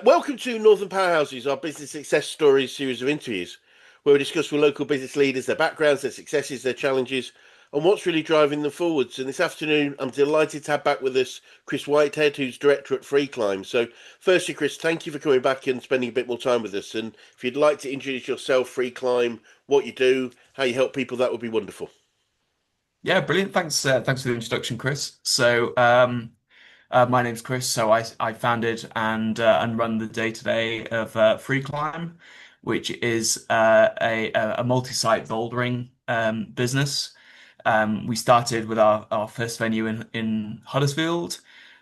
Welcome to Northern Powerhouses, our business success stories series of interviews, where we discuss with local business leaders their backgrounds, their successes, their challenges, and what's really driving them forwards. And this afternoon, I'm delighted to have back with us Chris Whitehead, who's director at Freeklime. So, firstly, Chris, thank you for coming back and spending a bit more time with us. And if you'd like to introduce yourself, Freeklime, what you do, how you help people, that would be wonderful. Yeah, brilliant. Thanks for the introduction, Chris. My name's Chris. I founded and run the day-to-day of Freeklime, which is a multi-site bouldering business. We started with our first venue in Huddersfield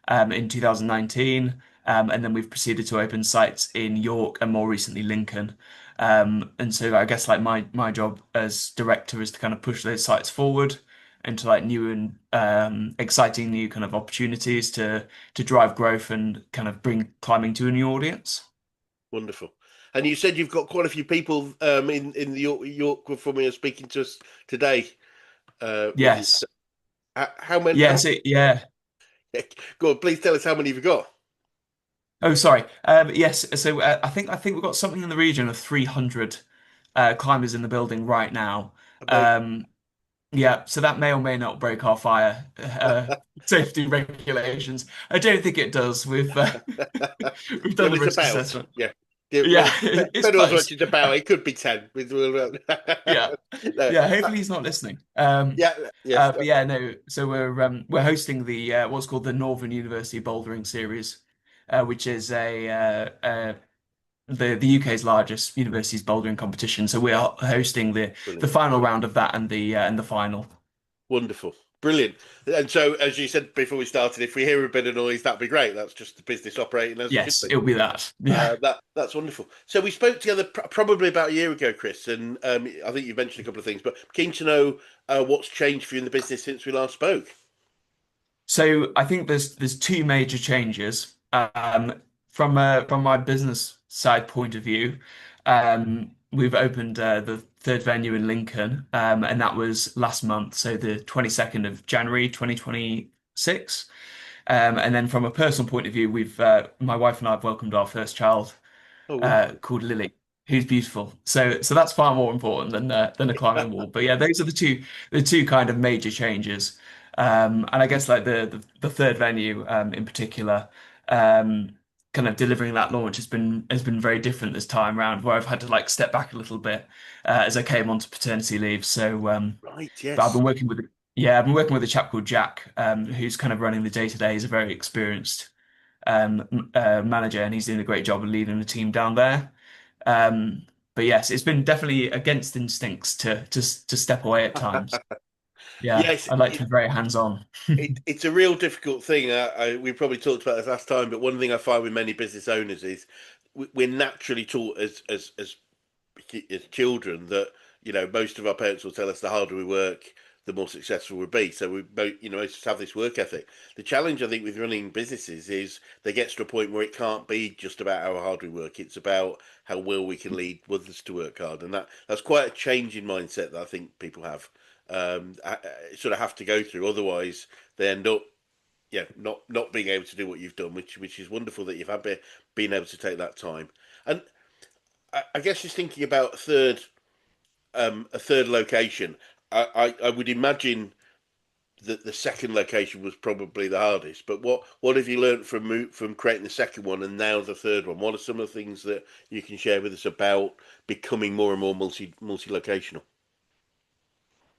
in 2019, and then we've proceeded to open sites in York and more recently Lincoln. And so I guess like my job as director is to kind of push those sites forward into like new and exciting new kind of opportunities to drive growth and kind of bring climbing to a new audience. Wonderful. And you said you've got quite a few people in the York from here speaking to us today with you. Yes. How many? Yes. Yeah. Go on, please tell us how many you've got. Oh, sorry. Yes. I think we've got something in the region of 300 climbers in the building right now. Amazing. Um, yeah. So that may or may not break our fire safety regulations. I don't think it does. We've we've done Well, the it's risk about, assessment. yeah. Yeah, Yeah, well, it's depending on what close. it's about, it could be 10. Yeah. No. Yeah, hopefully he's not listening. Yeah, yes. But yeah, no. So we're hosting the what's called the Northern University Bouldering Series, which is the UK's largest universities bouldering competition. So we are hosting the Brilliant. final round of that and the final. Wonderful. Brilliant. And so, as you said before we started, if we hear a bit of noise, that'd be great. That's just the business operating as it should Yes, be. it'll be that. Yeah. That's wonderful. So we spoke together probably about a year ago, Chris, and I think you mentioned a couple of things, but keen to know what's changed for you in the business since we last spoke. So I think there's two major changes. From my business side point of view, we've opened the third venue in Lincoln, and that was last month, so the 22nd of January 2026. And then from a personal point of view, we've my wife and I have welcomed our first child, Oh, wonderful. called Lily, who's beautiful. So that's far more important than a climbing wall. But yeah, those are the two kind of major changes. And I guess like the third venue in particular, um, kind of delivering that launch has been very different this time around, where I've had to like step back a little bit as I came onto paternity leave. Right, But I've yes. been working with yeah, I've been working with a chap called Jack, who's kind of running the day to day. He's a very experienced manager, and he's doing a great job of leading the team down there. Um, but yes, it's been definitely against instincts to step away at times. Yeah, Yes, I like to be very hands-on. it's a real difficult thing. We probably talked about this last time, but one thing I find with many business owners is we're naturally taught as children that most of our parents will tell us the harder we work, the more successful we'll be. So we both just have this work ethic. The challenge I think with running businesses is they get to a point where it can't be just about how hard we work. It's about how well we can lead others to work hard, and that's quite a change in mindset that I think people have. Sort of have to go through. Otherwise, they end up, yeah, not being able to do what you've done, which is wonderful that you've been able to take that time. And I guess just thinking about a third location, I would imagine that the second location was probably the hardest. But what have you learned from creating the second one and now the third one? What are some of the things that you can share with us about becoming more and more multi locational?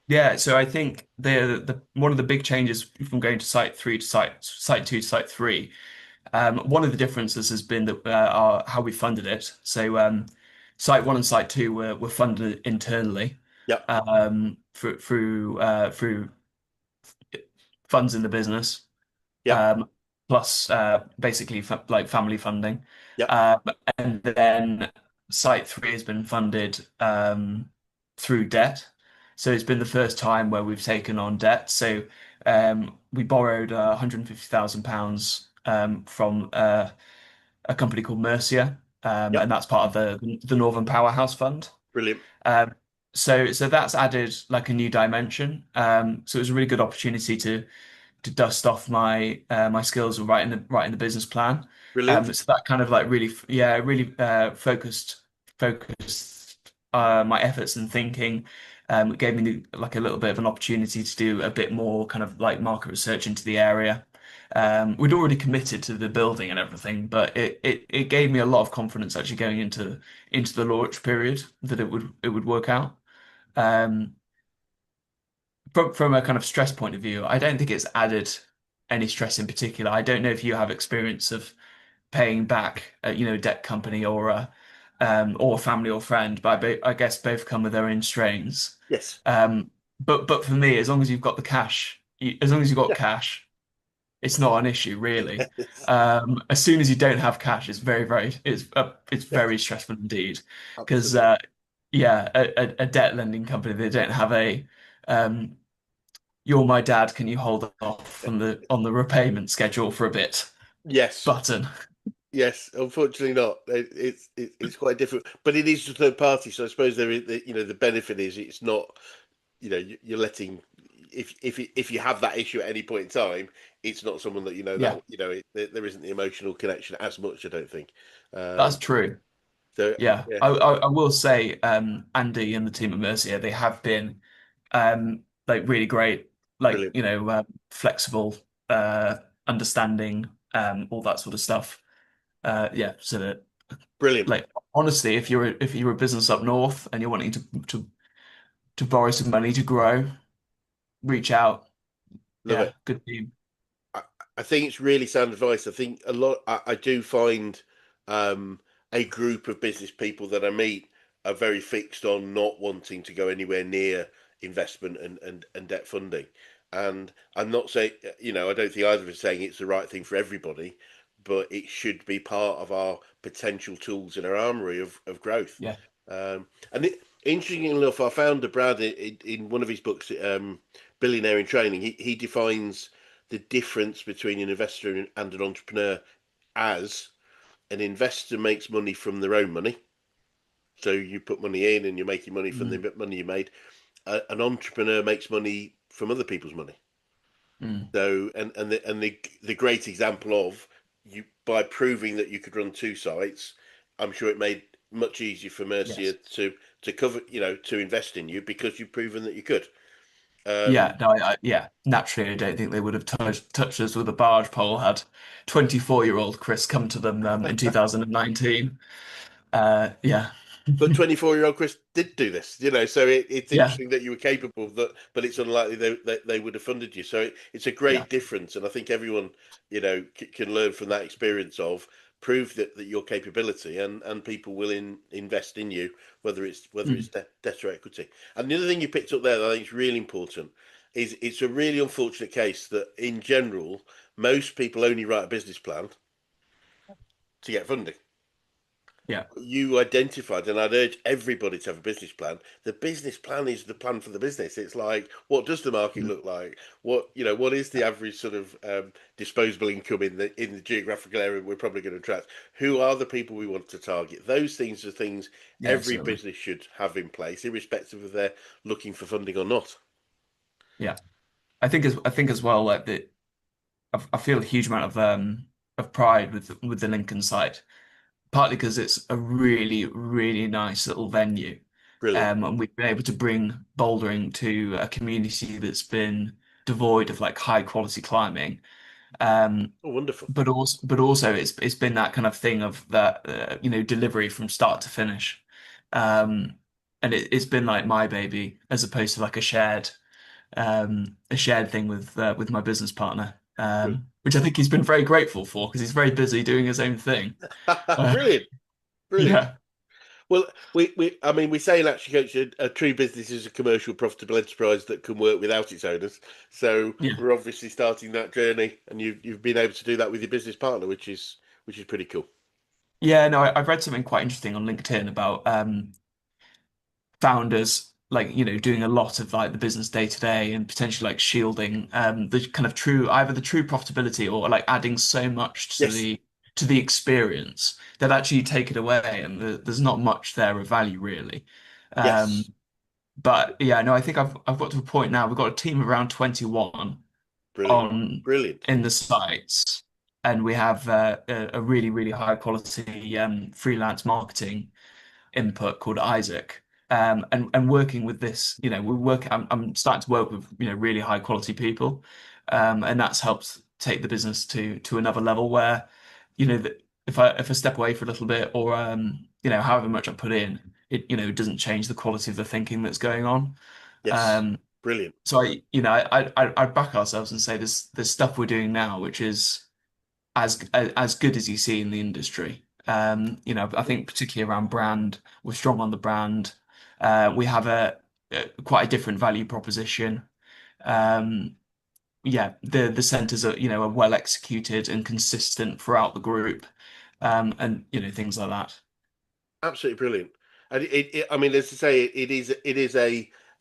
Yeah, so I think the one of the big changes from going to site three to site two to site three, one of the differences has been that how we funded it. Site one and site two were funded internally Yeah, through funds in the business, yeah, um, plus basically like family funding. yeah. Um, and then Site 3 has been funded through debt. So it's been the first time where we've taken on debt. So we borrowed £150,000 from a company called Mercia, Yeah, and that's part of the Northern Powerhouse Fund. brilliant. Um, so that's added like a new dimension. So it was a really good opportunity to dust off my skills of writing the business plan. Brilliant. So that kind of like really, yeah, really focused my efforts and thinking. It gave me like a little bit of an opportunity to do a bit more kind of like market research into the area. We'd already committed to the building and everything, but it gave me a lot of confidence actually going into the launch period that it would work out. Um, from a kind of stress point of view, I don't think it's added any stress in particular. I don't know if you have experience of paying back a debt company or a family or friend, but I guess both come with their own strains. Yes. But for me, as long as you've got the cash, as long as you've got Yeah. cash, it's not an issue really. Yes. As soon as you don't have cash, it's Yeah. very stressful indeed because Absolutely. yeah, a debt lending company they don't have a um, you're my dad, can you hold off on the repayment schedule for a bit Yes. button. Yes. Unfortunately, not. It's quite different, but it is a third party. So I suppose there is the benefit is it's not you're letting if you have that issue at any point in time, it's not someone that Yeah, that there isn't the emotional connection as much. I don't think. that's Um, true. so Yeah, yeah, I will say, Andy and the team at Mercia, they have been like really great, like brilliant, flexible, understanding, all that sort of stuff. Yeah, so that brilliant. like honestly, if you're a business up north and you're wanting to borrow some money to grow, reach out. Love Yeah, it. good team. I, I think it's really sound advice. I think a lot. I do find um, a group of business people that I meet are very fixed on not wanting to go anywhere near investment and debt funding. And I'm not saying, I don't think either of us is saying it's the right thing for everybody, but it should be part of our potential tools in our armory of growth. Yeah. Interestingly enough, our founder Brad, in one of his books, Billionaire in Training, he defines the difference between an investor and an entrepreneur as an investor makes money from their own money. So you put money in and you're making money from Mm, the money you made. An entrepreneur makes money from other people's money. mm. So the great example of you by proving that you could run two sites, I'm sure it made much easier for Mercia Yes. to cover to invest in you because you've proven that you could. Yeah, Um, no, yeah, naturally, I don't think they would have touched us with a barge pole had 24-year-old Chris come to them in 2019. Yeah, But 24-year-old Chris did do this, so it's yeah, interesting that you were capable of that, but it's unlikely they would have funded you. So it's a yeah, great difference. And I think everyone, can learn from that experience of prove that your capability and people will invest in you, whether it's mm, debt or equity. And the other thing you picked up there that I think is really important is it's a really unfortunate case that in general, most people only write a business plan to get funding. yeah, You identified, and I'd urge everybody to have a business plan. The business plan is the plan for the business. It's like, what does the market mm, look like? What is yeah, the average sort of disposable income in the geographical area we're probably going to attract? Who are the people we want to target? Those things are things yeah, every certainly, business should have in place, irrespective of they're looking for funding or not. yeah. I think as well, like that, I feel a huge amount of pride with the Lincoln site, partly because it's a really, really nice little venue. Brilliant. And we've been able to bring bouldering to a community that's been devoid of like high quality climbing. Um, Oh, wonderful. but also it's been that kind of thing of that delivery from start to finish. Um, and it's been like my baby as opposed to like a shared thing with my business partner. Brilliant. Which I think he's been very grateful for because he's very busy doing his own thing. Uh, Brilliant. Brilliant. yeah, Well, I mean, we say in Actually Coach, a true business is a commercial, profitable enterprise that can work without its owners. So yeah. we're obviously starting that journey, and you've been able to do that with your business partner, which is pretty cool. Yeah, no, I've read something quite interesting on LinkedIn about founders like doing a lot of like the business day to day and potentially like shielding the kind of either the true profitability or like adding so much to Yes, the experience that actually you take it away and there's not much there of value really. yes, But yeah, no, I think I've got to a point now. We've got a team of around 21. Brilliant. on Brilliant. in the sites, and we have a really really high quality freelance marketing input called Isaac. And working with this, I'm starting to work with really high quality people, and that's helped take the business to another level where if I step away for a little bit or however much I put in, it doesn't change the quality of the thinking that's going on. Yes. Um, Brilliant. so I back ourselves and say there's stuff we're doing now which is as good as you see in the industry. I think particularly around brand, we're strong on the brand. We have a quite a different value proposition. Um, yeah, the centers are well executed and consistent throughout the group, and things like that. Absolutely brilliant. And I mean, as I say,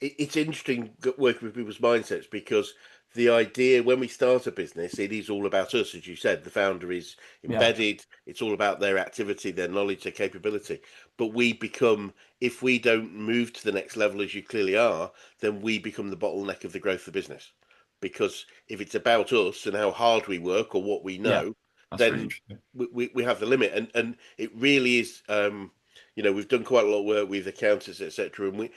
it's interesting working with people's mindsets because the idea when we start a business, it is all about us, as you said. The founder is Yeah, embedded. It's all about their activity, their knowledge, their capability. But we become, if we don't move to the next level, as you clearly are, then we become the bottleneck of the growth of the business. Because if it's about us and how hard we work or what we yeah, know, that's really then true. we have the limit. And it really is. We've done quite a lot of work with accountants, etc. And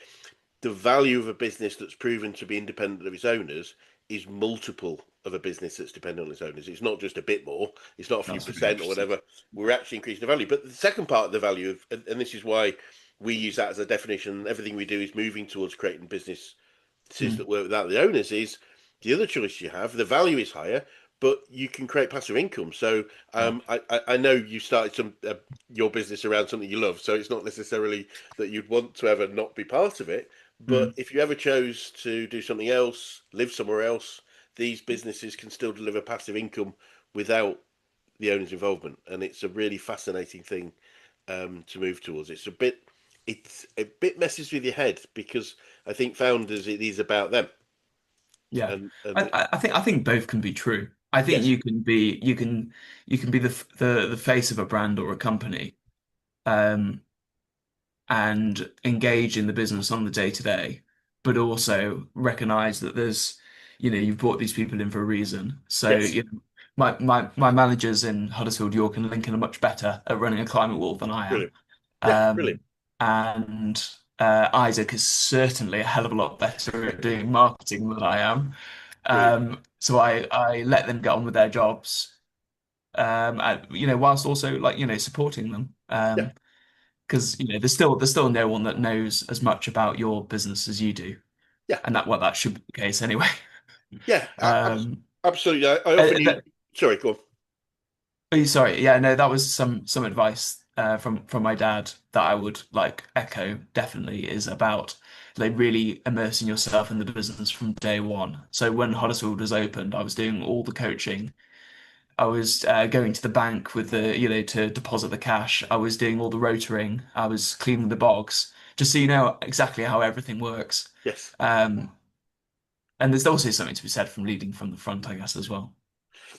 the value of a business that's proven to be independent of its owners is multiple of a business that's dependent on its owners. It's not just a bit more. It's not a few That's really percent or interesting. whatever. We're actually increasing the value. But the second part of the value of, and this is why we use that as a definition. Everything we do is moving towards creating businesses Mm, that work without the owners. Is the other choice you have. The value is higher, but you can create passive income. So yeah. I know you started your business around something you love, so it's not necessarily that you'd want to ever not be part of it. But Mm, if you ever chose to do something else, live somewhere else, these businesses can still deliver passive income without the owner's involvement, and it's a really fascinating thing to move towards. It's a bit messes with your head because I think founders it is about them, yeah. and I think both can be true. I think yes, you can be the face of a brand or a company, um, and engage in the business on the day to day, but also recognize that you've brought these people in for a reason. So, yes, my managers in Huddersfield, York, and Lincoln are much better at running a climate wall than I am. brilliant, yeah, brilliant, Um, and Isaac is certainly a hell of a lot better at doing marketing than I am. brilliant, So I let them get on with their jobs, whilst also supporting them. yeah, Because there's still no one that knows as much about your business as you do, yeah, and that should be the case anyway. yeah, Um, absolutely. I uh, often use. that, Sorry, go on. Sorry, yeah, no, that was some advice from my dad that I would like echo. Definitely is about really immersing yourself in the business from day one. So when Huddersfield was opened, I was doing all the coaching. I was going to the bank with to deposit the cash. I was doing all the rotoring. I was cleaning the bogs, just so you know exactly how everything works. Yes. Um, and there's also something to be said from leading from the front, I guess, as well.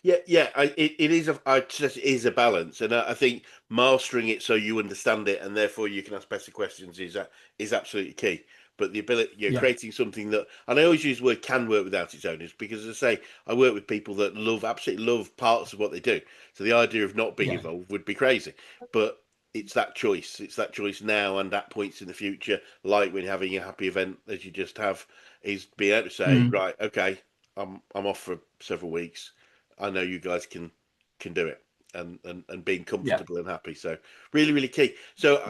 Yeah, yeah. It is it is a balance, and I think mastering it so you understand it, and therefore you can ask better questions is absolutely key. But the ability, Yeah, creating something that, and I always use the word can work without its owners because, as I say, I work with people that absolutely love parts of what they do. So the idea of not being yeah, involved would be crazy. But it's that choice. It's that choice now and at points in the future, like when having a happy event as you just have, is being able to say, mm, right, okay, I'm off for several weeks. I know you guys can do it and being yeah. comfortable and happy. So really, really key. So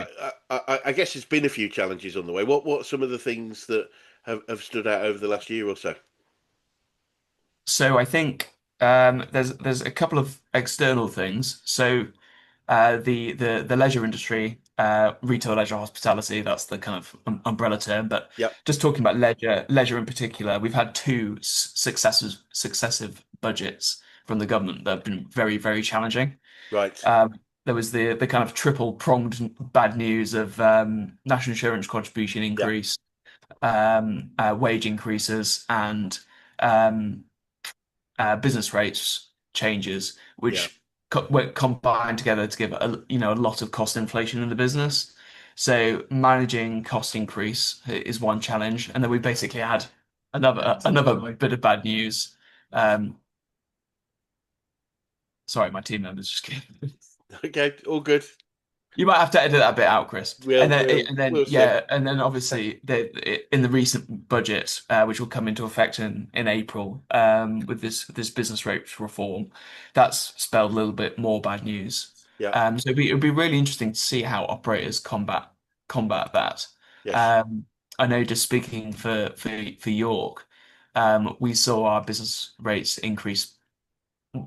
I guess there's been a few challenges on the way. What are some of the things that have stood out over the last year or so? So I think there's a couple of external things. So the leisure industry, retail, leisure, hospitality, that's the kind of umbrella term. But Yep. just talking about leisure in particular, we've had two successive budgets from the government that have been very, very challenging. Right. There was the kind of triple pronged bad news of national insurance contribution Yep. increase, wage increases, and um, business rates changes, Yeah. which were combined together to give a lot of cost inflation in the business. So managing cost increase is one challenge, and then we basically had another bit of bad news Um, sorry, my team members just kidding. Okay, all good. You might have to edit that bit out, Chris. And then, We'll see. yeah, and then obviously in the recent budget, which will come into effect in April, with this business rates reform, that's spelled a little bit more bad news. Yeah. So it'd be really interesting to see how operators combat that. Yes. Um, I know just speaking for York, we saw our business rates increase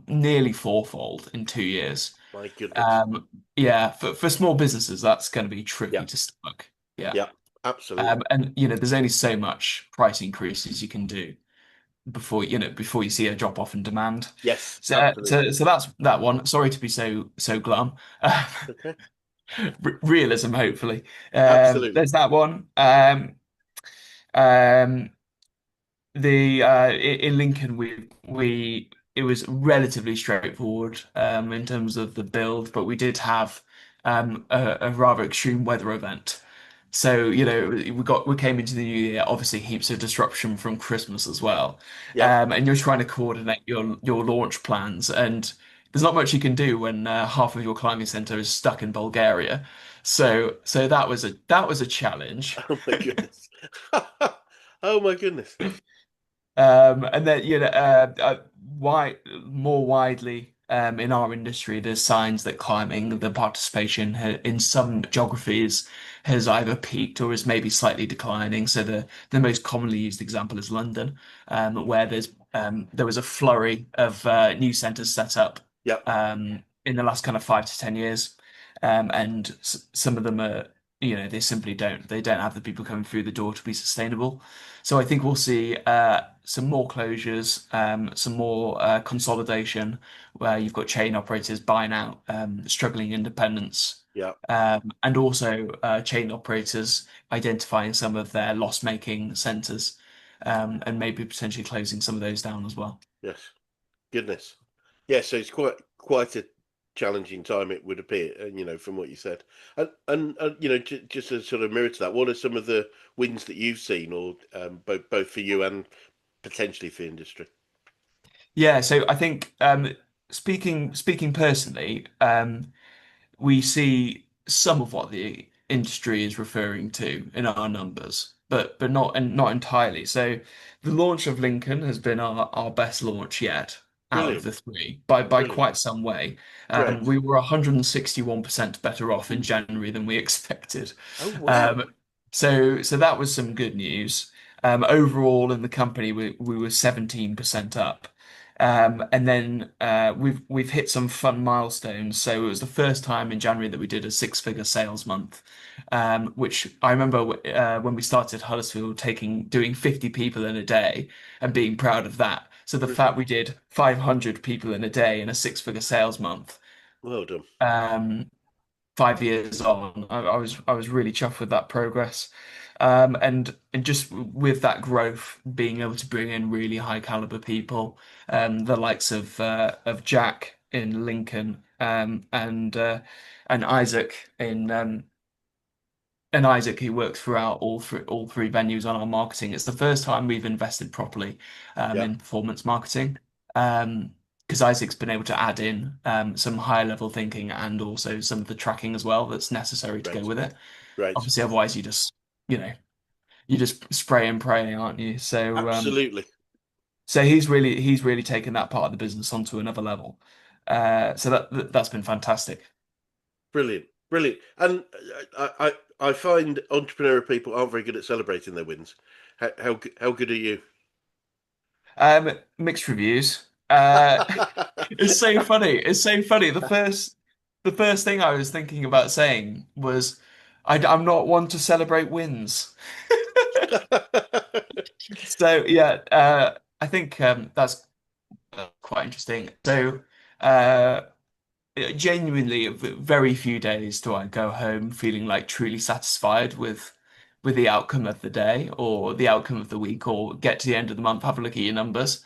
nearly fourfold in 2 years. My goodness. Um, yeah, for small businesses, that's going to be Yeah. tricky to stomach. Yeah. Yeah. Absolutely. And there's only so much price increases you can do before you see a drop off in demand. Yes. So, Absolutely. so that's that one. Sorry to be so glum. Okay. Realism, hopefully. Absolutely. There's that one. Um, in Lincoln we it was relatively straightforward in terms of the build, but we did have a rather extreme weather event. So, we came into the new year, obviously heaps of disruption from Christmas as well. Yeah. And you're trying to coordinate your launch plans, and there's not much you can do when half of your climbing center is stuck in Bulgaria. So that was a challenge. Oh my goodness. Oh my goodness. And then, more widely, in our industry, there's signs that climbing, the participation in some geographies has either peaked or is maybe slightly declining. So the most commonly used example is London, where there was a flurry of new centres set up Yeah. in the last kind of 5 to 10 years, and some of them are, they simply they don't have the people coming through the door to be sustainable. So I think we'll see some more closures, some more consolidation, where you've got chain operators buying out struggling independents, Yeah. and also chain operators identifying some of their loss-making centres, and maybe potentially closing some of those down as well. Yes. Goodness. Yeah. So it's quite a challenging time, it would appear, from what you said. And just a sort of mirror to that, what are some of the wins that you've seen, or both for you and potentially for industry? Yeah, so I think speaking personally, we see some of what the industry is referring to in our numbers, but not entirely. So the launch of Lincoln has been our best launch yet out of Brilliant. the three by Brilliant. quite some way. Great. We were 161% better off in January than we expected. Oh wow. Um, so that was some good news. Overall in the company we were 17% up. And then we've hit some fun milestones. So it was the first time in January that we did a six-figure sales month, which I remember when we started Huddersfield doing 50 people in a day and being proud of that. So the fact Brilliant. we did 500 people in a day in a six-figure sales month, Well done. um, 5 years on, I was really chuffed with that progress. And just with that growth, being able to bring in really high caliber people, the likes of Jack in Lincoln, and Isaac who works throughout all three venues on our marketing. It's the first time we've invested properly Yeah. in performance marketing. Because Isaac's been able to add in some higher level thinking and also some of the tracking as well that's necessary to go Great. with it. Great. Obviously, otherwise you know, you just spray and pray, aren't you? Absolutely. So he's really taken that part of the business onto another level. So that's been fantastic. Brilliant. Brilliant. And I find entrepreneurial people aren't very good at celebrating their wins. How good are you? Mixed reviews. It's so funny. It's so funny. The first thing I was thinking about saying was, I'm not one to celebrate wins. So yeah, I think that's quite interesting. So uh, genuinely, very few days do I go home feeling like truly satisfied with the outcome of the day or the outcome of the week, or get to the end of the month, have a look at your numbers.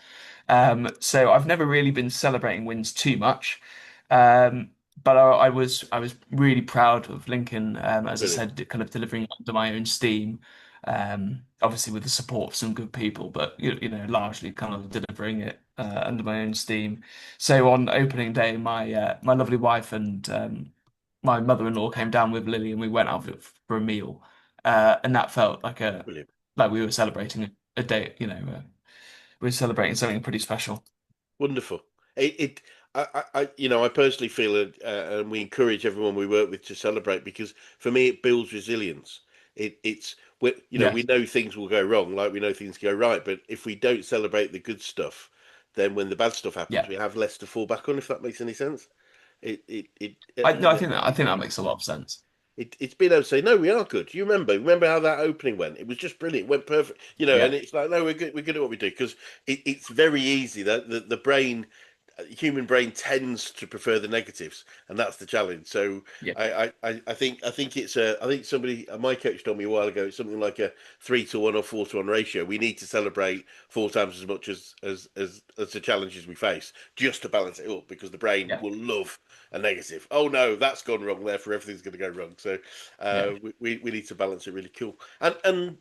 So I've never really been celebrating wins too much. Um, but I was really proud of Lincoln, as I Brilliant. said, kind of delivering under my own steam. Obviously with the support of some good people, but largely kind of delivering it under my own steam. So on opening day, my lovely wife and my mother-in-law came down with Lily, and we went out for a meal, and that felt Brilliant. like we were celebrating a day. We were celebrating something pretty special. Wonderful. It I personally feel it, and we encourage everyone we work with to celebrate because for me it builds resilience. We Yeah, know things will go wrong, like we know things go right, but if we don't celebrate the good stuff, then when the bad stuff happens, yeah. we have less to fall back on. If that makes any sense. No, I think that makes a lot of sense. It's been able to say, no, we are good. You remember how that opening went? It was just brilliant. It went perfect. And Yeah, it's like, no, we're good at what we do because it's very easy that the brain, human brain tends to prefer the negatives, and that's the challenge. So yeah, I think somebody my coach told me a while ago it's something like a 3-to-1 or 4-to-1 ratio. We need to celebrate 4 times as much as the challenges we face, just to balance it up, because the brain yeah, will love a negative. Oh no, that's gone wrong. Therefore, everything's going to go wrong. So yeah. we need to balance it really cool. And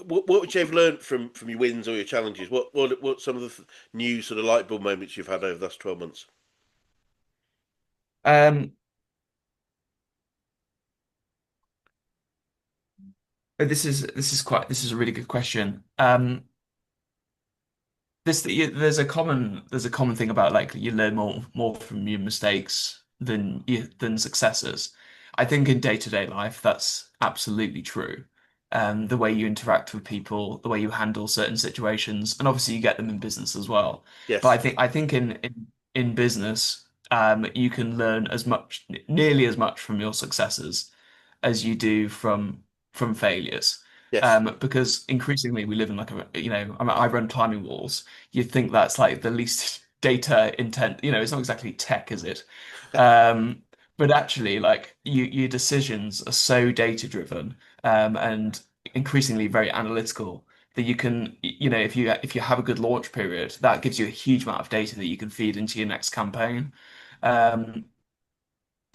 what would you have learned from your wins or your challenges? What some of the new sort of light bulb moments you've had over the last 12 months? Um, but this is a really good question. There's a common thing about like you learn more from your mistakes than successes. I think in day-to-day life that's absolutely true. The way you interact with people, the way you handle certain situations, and obviously you get them in business as well. But Yes, I think in business, you can learn nearly as much from your successes as you do from failures. yes. Because increasingly we live in like I run climbing walls. You'd think that's like the least data intent, it's not exactly tech, is it? Um, but actually, like your decisions are so data driven, and increasingly very analytical that you can, if you have a good launch period, that gives you a huge amount of data that you can feed into your next campaign. Um,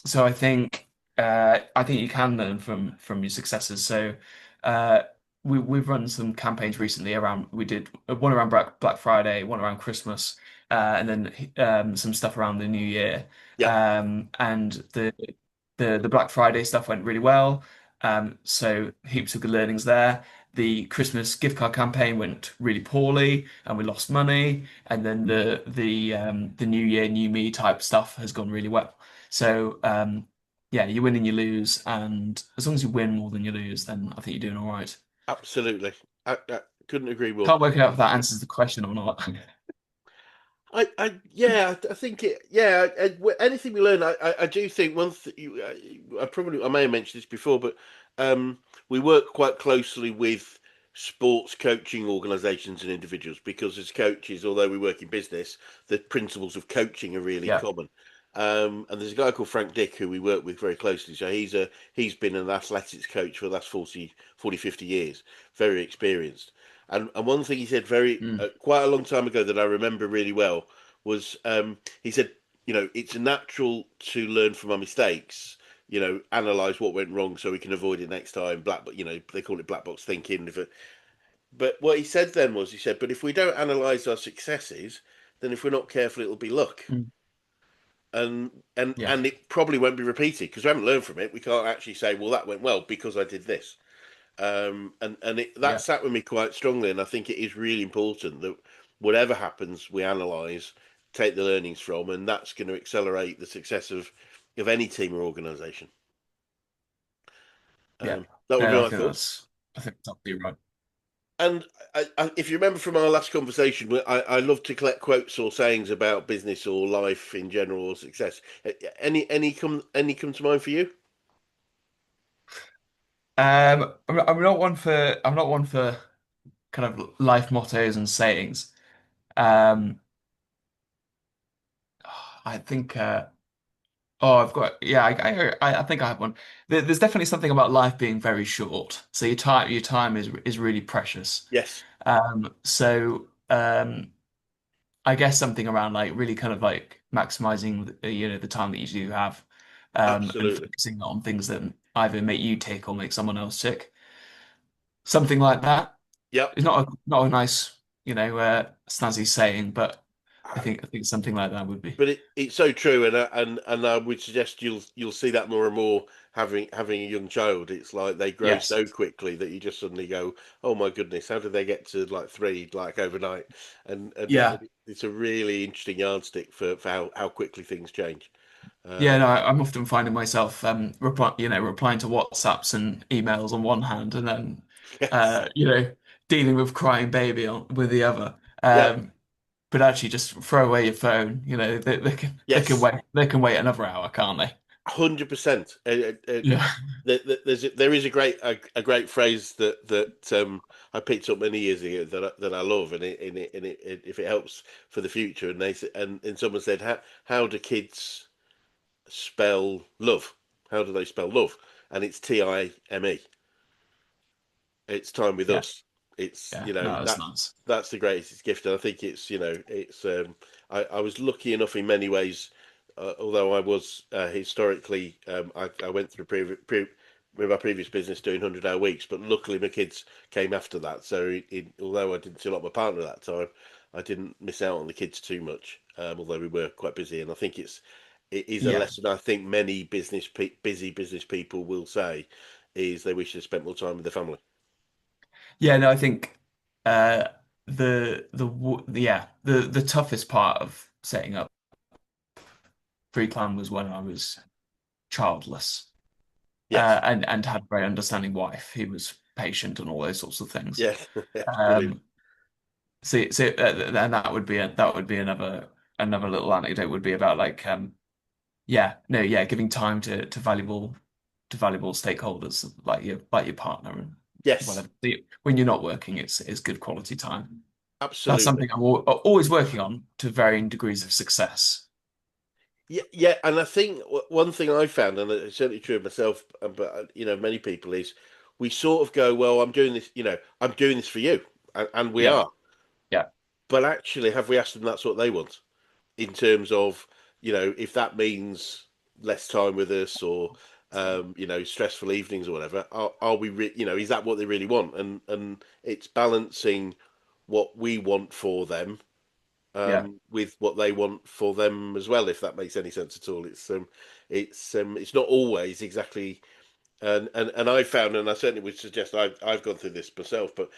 so I think you can learn from your successes. So uh, we've run some campaigns recently around. We did one around Black Friday, one around Christmas, and then some stuff around the New Year. Yeah, And the Black Friday stuff went really well. So heaps of good learnings there. The Christmas gift card campaign went really poorly, and we lost money. And then the New Year, New Me type stuff has gone really well. So yeah, you win and you lose, and as long as you win more than you lose, then I think you're doing all right. absolutely. I couldn't agree more. Can't work out if that answers the question or not. Yeah, I think it. Yeah, anything we learn, I do think one. I may have mentioned this before, but um, we work quite closely with sports coaching organisations and individuals because as coaches, although we work in business, the principles of coaching are really Yeah. common. And there's a guy called Frank Dick who we work with very closely. So he's been an athletics coach for the last 50 years, very experienced. And one thing he said Mm. quite a long time ago that I remember really well was he said, it's natural to learn from our mistakes. Analyze what went wrong so we can avoid it next time. They call it black box thinking. But what he said then was, he said, but if we don't analyze our successes, then if we're not careful, it'll be luck, Mm. Yeah. and it probably won't be repeated because we haven't learned from it. We can't actually say, well, that went well because I did this. That Yeah. sat with me quite strongly, and I think it is really important that whatever happens, we analyse, take the learnings from, and that's going to accelerate the success of any team or organisation. Yeah. That would be No, my thoughts. I think that's absolutely right. And if you remember from our last conversation, I love to collect quotes or sayings about business or life in general or success. Any come to mind for you? I'm not one for kind of life mottos and sayings. Um, I think oh, I've got yeah, I think I have one. There's definitely something about life being very short. So your time is really precious. Yes, I guess something around like really kind of like maximizing the time that you do have, and absolutely. focusing on things that either make you tick or make someone else tick. something like that. Yep. It's not a nice, snazzy saying, but I think something like that would be. But it's so true, and I would suggest you'll see that more and more having a young child. It's like they grow Yes. so quickly that you just suddenly go, "Oh my goodness, how did they get to like three like overnight?" And Yeah. it's a really interesting yardstick for how quickly things change. Yeah, Um, no, I'm often finding myself replying to WhatsApps and emails on one hand and then yes, dealing with crying baby with the other. yeah, But actually just throw away your phone. They can yes. wait another hour, can't they? 100%. Yeah. There is a great phrase that I picked up many years ago that I love, and if it helps for the future, and someone said, how do kids spell love? How do they spell love? And it's Time. It's time with Yeah. us. It's Yeah. No, that's nice. that's the greatest gift, and I think it's it's I was lucky enough in many ways, although I was historically I went through with my previous business doing 100-hour weeks, but luckily my kids came after that, so although I didn't see a lot of my partner at that time, I didn't miss out on the kids too much, although we were quite busy, and I think it is a Yeah. lesson I think many busy business people will say is they wish they spent more time with their family. Yeah, no, I think uh the toughest part of setting up Freeklime was when I was childless. Yes. And had a very understanding wife who was patient and all those sorts of things. Yes. Brilliant. Um and that would be another little anecdote would be about like yeah, no, yeah, giving time to valuable stakeholders like your partner and Yes. whatever. When you're not working, it's good quality time. That's Absolutely. something I'm always working on to varying degrees of success. Yeah. Yeah. And I think one thing I found, and it's certainly true of myself, but many people is we sort of go, well, I'm doing this, I'm doing this for you, and we Yeah, are. yeah, But actually, have we asked them that's what they want in terms of, if that means less time with us or, stressful evenings or whatever, are we, is that what they really want? And it's balancing what we want for them yeah, with what they want for them as well, if that makes any sense at all. It's not always exactly, and I found, and I certainly would suggest I've gone through this myself, but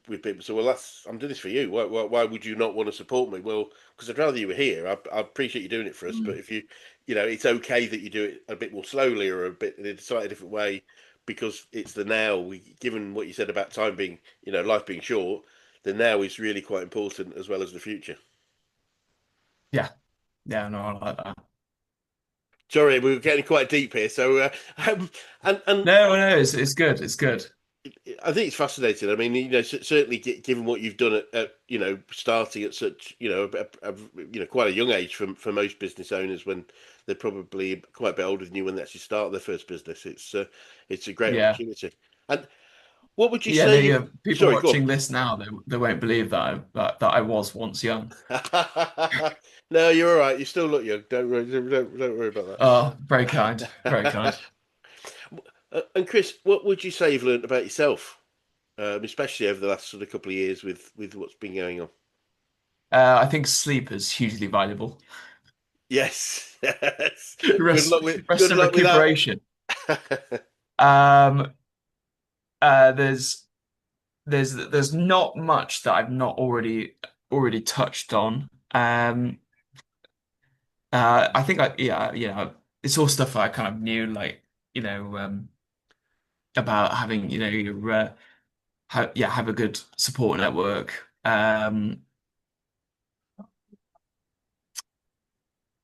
with people say, well, I'm doing this for you. Why would you not want to support me? Well, because I'd rather you were here. I appreciate you doing it for us, but Mm. if it's okay that you do it a bit more slowly or a bit in a slightly different way, because it's the now. Given what you said about time being, life being short, the now is really quite important as well as the future. yeah, yeah. No, I like that. Sorry, we were getting quite deep here. So, and No, no, it's good. It's good. I think it's fascinating. I mean, certainly given what you've done at starting at such, quite a young age for most business owners when they're probably quite a bit older than you when they actually start their first business. It's a great Yeah, opportunity. And what would you yeah. say The you? people Sorry, go watching this now, they won't believe that I was once young. on. No, you're all right. You still look young. Don't worry about Oh, very kind, very kind. that. And Chris, what would you say you've learned about yourself, especially over the last sort of couple of years with what's been going on? I think sleep is hugely valuable. Yes, yes. Rest, rest Good and luck with that. recuperation. Um, there's not much that I've not already touched on. I think it's all stuff I kind of knew, like about having your have a good support network.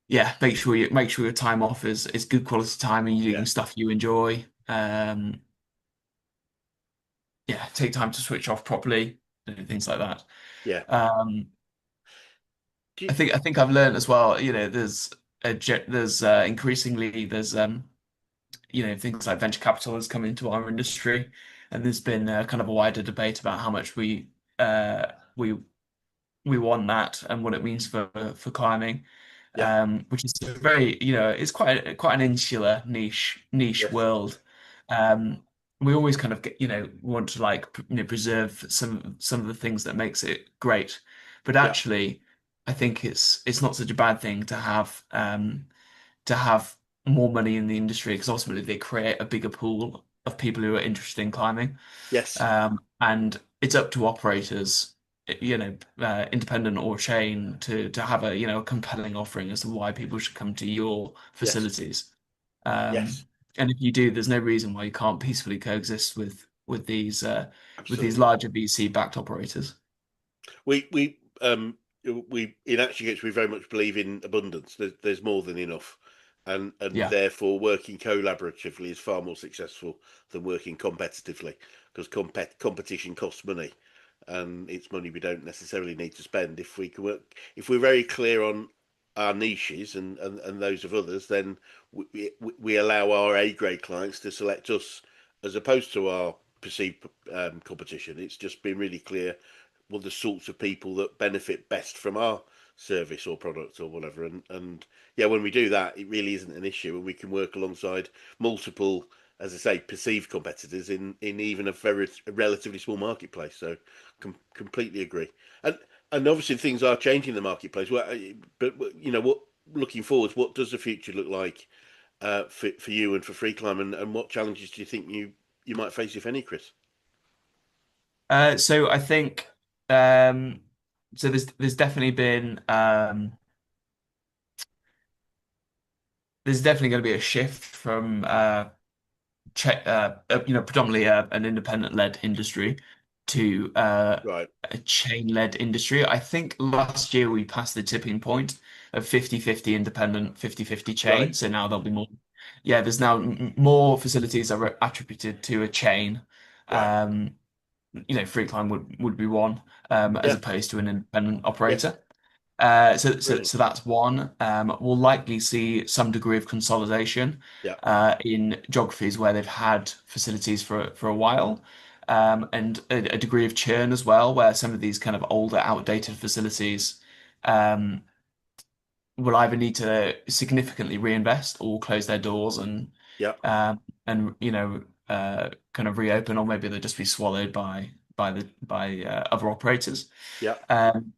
Yeah, make sure your time off is good quality time and you're Yeah, doing stuff you enjoy. Yeah, take time to switch off properly, things like that. yeah. Um, Do I you, think I think I've learned as well. There's increasingly things like venture capital has come into our industry, and there's been kind of a wider debate about how much uh, we we want that and what it means for climbing, yeah, which is very it's quite an insular niche yes, world. Um, we always kind of get, want to like preserve some of the things that makes it great. But Yeah. actually, I think it's not such a bad thing to have more money in the industry because ultimately they create a bigger pool of people who are interested in climbing. Yes. And it's up to operators, independent or chain, to have a a compelling offering as to why people should come to your Yes. facilities. Um, Yes. and if you do, there's no reason why you can't peacefully coexist with these Absolutely. larger VC-backed operators. We in Action Gates we very much believe in abundance. There's more than enough, and Yeah. therefore working collaboratively is far more successful than working competitively because competition costs money, and it's money we don't necessarily need to spend. If we can work, if we're very clear on our niches and those of others, then we allow our A grade clients to select us as opposed to our perceived competition. It's just been really clear what the sorts of people that benefit best from our service or product or whatever. And yeah, when we do that, it really isn't an issue, and we can work alongside multiple, as I say, perceived competitors in even a relatively small marketplace. So completely agree. And obviously things are changing in the marketplace. Well, but what looking forward, what does the future look like for you and for Freeklime, and what challenges do you think you might face, if any, Chris? So I think um, so. There's definitely going to be a shift from predominantly an independent-led industry to Right, a chain-led industry. I think last year we passed the tipping point of 50-50 independent, 50-50 right, chain. So now there'll be more. Yeah, there's now more facilities are attributed to a chain. right. Um, Freeklime would be one, as Yeah, opposed to an independent yeah, operator. brilliant. So that's one. We'll likely see some degree of consolidation Yeah, in geographies where they've had facilities for a while, and a degree of churn as well, where some of these kind of older, outdated facilities um, will either need to significantly reinvest or close their doors yeah, kind of reopen, or maybe they'll just be swallowed by other operators. yeah, Um,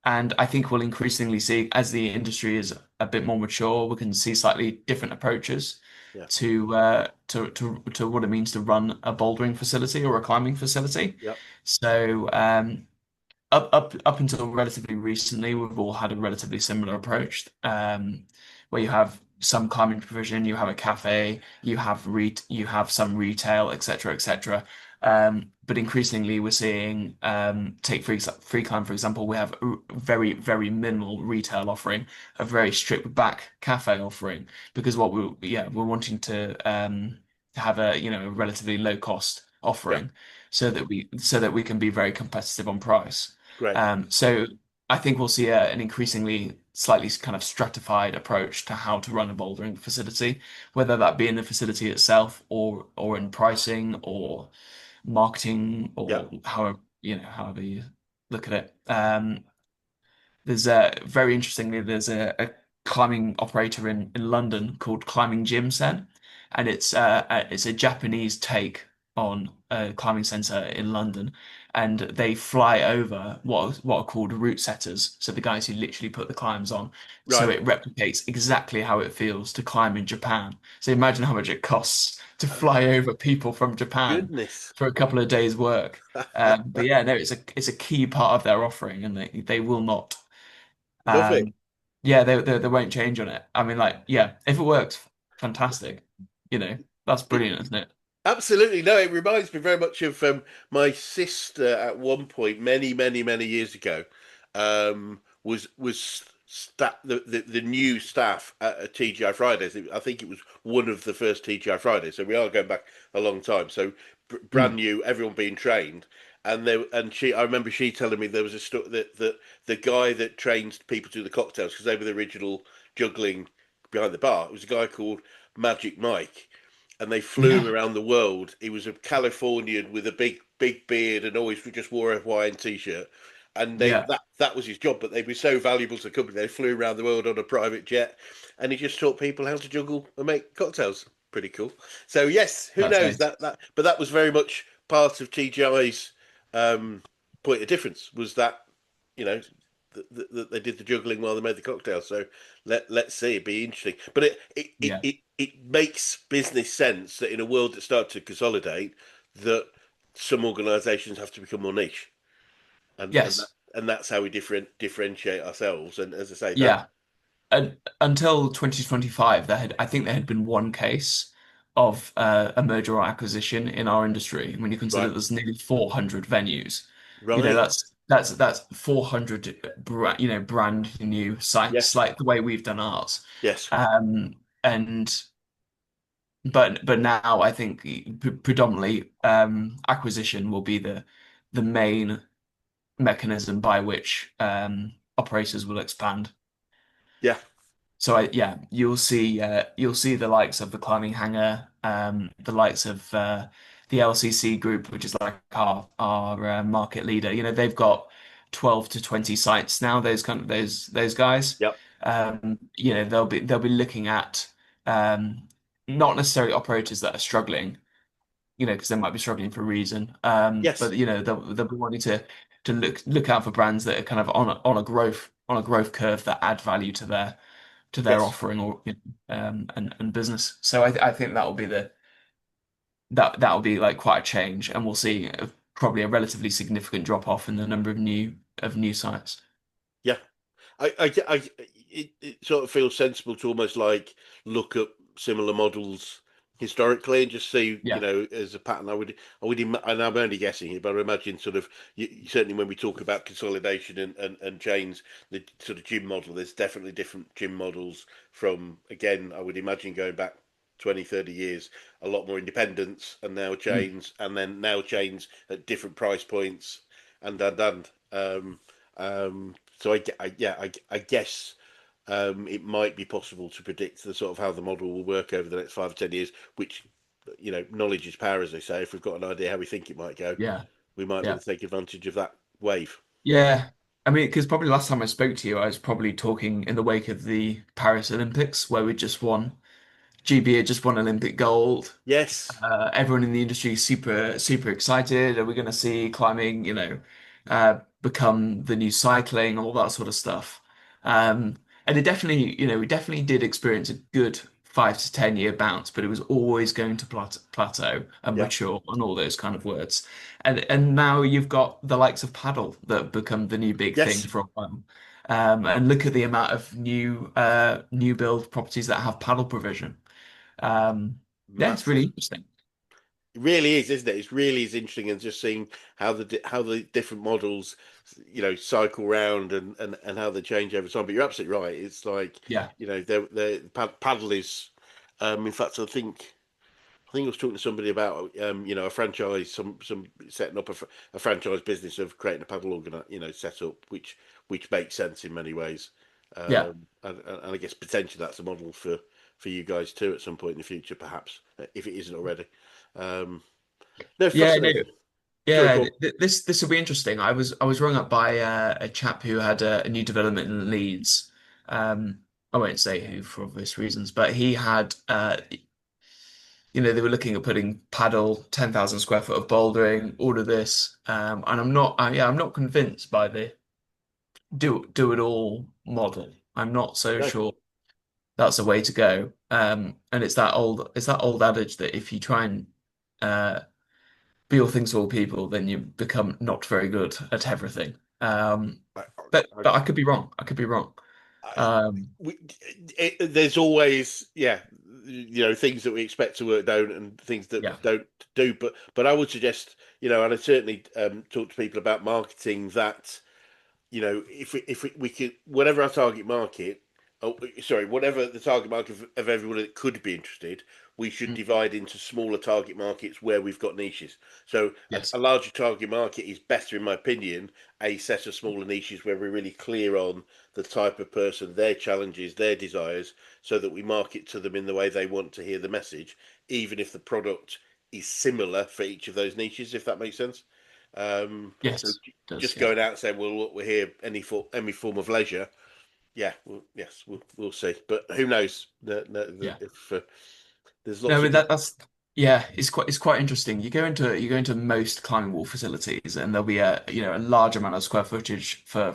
and I think we'll increasingly see, as the industry is a bit more mature, we can see slightly different approaches yeah, to what it means to run a bouldering facility or a climbing facility. yeah, So up until relatively recently, we've all had a relatively similar approach, where you have some climbing provision, you have a cafe, you have some retail, etc., etc. But increasingly, we're seeing take free climb for example, we have a very very minimal retail offering, a very stripped back cafe offering, because we're wanting to have a relatively low cost yeah. offering so that we can be very competitive on price. Great. So I think we'll see an increasingly slightly kind of stratified approach to how to run a bouldering facility, whether that be in the facility itself or in pricing or marketing Yeah, or however you look at it. Very interestingly, there's a climbing operator in London called Climbing Gym Sen, and it's a Japanese take on a climbing center in London, and they fly over what are called route setters, so the guys who literally put the climbs on, so right. it replicates exactly how it feels to climb in Japan. So imagine how much it costs to fly over people from Japan Goodness. for a couple of days' work. But yeah, no, it's a key part of their offering, and they will not. Love it. Um, yeah, they won't change on it. I mean, like, yeah, if it works, fantastic. You know, that's It brilliant, isn't it? absolutely no. It reminds me very much of my sister at one point, many years ago. Was the new staff at TGI Fridays. I think it was one of the first TGI Fridays. So we are going back a long time. So brand Mm. new, everyone being trained. I remember she telling me there was a story that the guy that trains people to do the cocktails, because they were the original juggling behind the bar, it was a guy called Magic Mike, and they flew him Yeah, around the world. He was a Californian with a big beard and always just wore a Hawaiian t-shirt. And yeah. that was his job, but they were so valuable to the company. They flew around the world on a private jet, and he just taught people how to juggle and make cocktails. pretty cool. So yes, who That's knows nice. but that was very much part of TGI's um, point of difference was that you know that they did the juggling while they made the cocktail. So let's see, it'd be interesting. But Yeah. it makes business sense that in a world that starts to consolidate, that some organisations have to become more niche, Yes. and that's how we differentiate ourselves. And as I say, that Yeah. And until 2025, I think there had been one case of a merger or acquisition in our industry. When you consider right, there's nearly 400 venues, right, that's 400 brand new sites, yes, like the way we've done ours. yes, And but now I think predominantly acquisition will be the main mechanism by which operators will expand. yeah, So yeah, you'll see the likes of the climbing hangar, the likes of the LCC group, which is like our market leader. You know, they've got 12 to 20 sites now. Those guys. yep, You know, they'll be looking at not necessarily operators that are struggling, you know, because they might be struggling for a reason. yes, But you know, they'll be wanting to look out for brands that are kind of on a growth curve that add value to their yes. offering or and business. So I think that will be that will be like quite a change, and we'll see probably a relatively significant drop off in the number of new sites. Yeah, it sort of feels sensible to almost like look at similar models historically and just see, Yeah, as a pattern. And I'm only guessing here, but I imagine sort of certainly when we talk about consolidation and chains, the sort of gym model, there's definitely different gym models from, again, I would imagine going back 20, 30 years, a lot more independence and now mm, chains, and then now chains at different price points and. So I guess it might be possible to predict the sort of how the model will work over the next 5 or 10 years. Which, knowledge is power, as they say. If we've got an idea how we think it might go, yeah, we might be able yeah, to take advantage of that wave. yeah. I mean, because probably last time I spoke to you, I was probably talking in the wake of the Paris Olympics, where we just won. GB had just won Olympic gold. Yes, Everyone in the industry is super excited. Are we going to see climbing, become the new cycling, all that sort of stuff? And it definitely, we definitely did experience a good 5 to 10 year bounce, but it was always going to plateau and yeah, mature and all those kind of words. And now you've got the likes of paddle that become the new big thing yes, for a while. And look at the amount of new build properties that have paddle provision. Yeah, it's really massive. interesting. It really is, isn't it? It really is interesting, and just seeing how the different models, cycle round and how they change over time. But you're absolutely right. It's like, Yeah, paddle is. In fact, I think I was talking to somebody about a franchise, some setting up a franchise business of creating a paddle setup, which makes sense in many ways. yeah, And I guess potentially that's a model for you guys too at some point in the future, perhaps if it isn't already. Um, no, yeah. No, fascinating. Sorry, yeah. Paul. This will be interesting. I was rung up by a chap who had a new development in Leeds. I won't say who for obvious reasons, but he had they were looking at putting paddle, 10,000 square foot of bouldering, all of this. And I'm not convinced by the do it all model. I'm not so No, sure that's the way to go. And it's that old adage that if you try and uh, be all things to all people, then you become not very good at everything. I, But I could be wrong. I could be wrong. I, Um, there's always, things that we expect to work don't and things yeah. that don't do. But I would suggest, and I certainly talk to people about marketing that, if we could, whatever our target market, oh, sorry, whatever the target market of everyone that could be interested, we should Mm, divide into smaller target markets where we've got niches. So a yes. larger target market is better, in my opinion, a set of smaller niches where we're really clear on the type of person, their challenges, their desires, so that we market to them in the way they want to hear the message, even if the product is similar for each of those niches, if that makes sense. So Yes. It does. just Yeah. going out and saying, "Well, look, we're here any form of leisure." Yeah, yes, we'll see. But who knows? Yeah. If There's No, I lots of mean good. that's yeah, it's quite interesting. You go into most climbing wall facilities, and there'll be a large amount of square footage for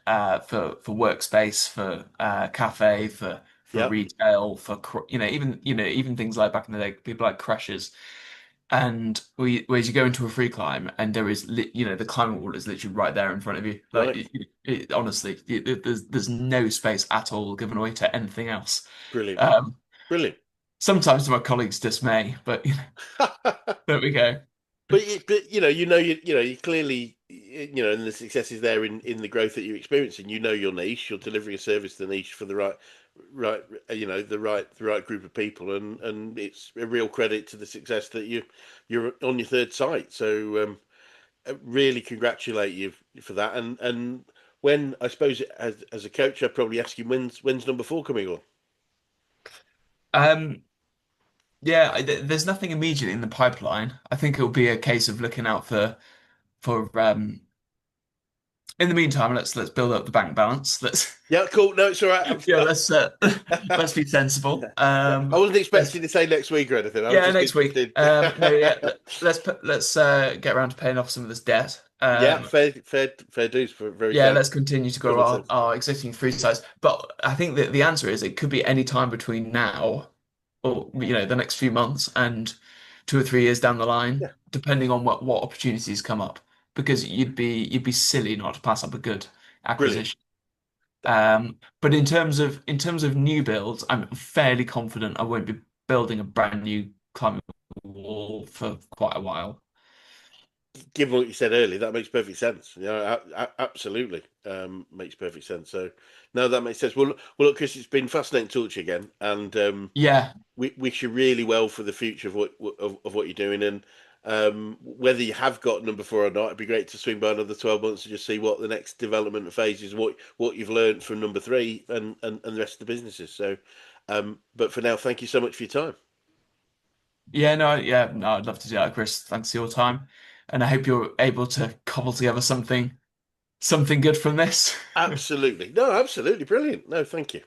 workspace, for cafe, for Yeah, retail, even things like back in the day, people like crashes. And whereas you go into a free climb, and there is the climbing wall is literally right there in front of you. Like right. honestly, there's no space at all given away to anything else. Brilliant. Um, Brilliant. Sometimes to my colleagues' dismay, but there we go. But you clearly, and the success is there in the growth that you're experiencing. You know your niche. You're delivering a service to the niche for the right, the right group of people, and it's a real credit to the success that you're on your third site. So really congratulate you for that. And when I suppose as a coach, I'd probably ask you when's number four coming on. Um, yeah, there's nothing immediate in the pipeline. I think it'll be a case of looking out for. In the meantime, let's build up the bank balance. Let's Yeah, cool. No, it's all right. yeah, let's be sensible. I wasn't Let's expecting to say next week or anything. I was Yeah, just next week. interested. No, yeah, let's get around to paying off some of this debt. Yeah, fair dues for very Yeah, sound let's continue to grow common our, sense. our existing free sites. But I think that the answer is it could be any time between now or the next few months and 2 or 3 years down the line, Yeah, depending on what opportunities come up. Because you'd be silly not to pass up a good brilliant. acquisition. But in terms of new builds, I'm fairly confident I won't be building a brand new climbing wall for quite a while. Given what you said earlier, that makes perfect sense. Yeah, absolutely makes perfect sense. So, no, that makes sense. Look, Chris, it's been fascinating to talk to you again, and Yeah, we wish you really well for the future of what you're doing, and whether you have got number four or not, it'd be great to swing by another 12 months to just see what the next development phase is, what you've learned from number three, and the rest of the businesses. So, but for now, thank you so much for your time. yeah, no, I'd love to do that, Chris. Thanks for your time, and I hope you're able to cobble together something good from this. Absolutely, no, absolutely brilliant. No, thank you.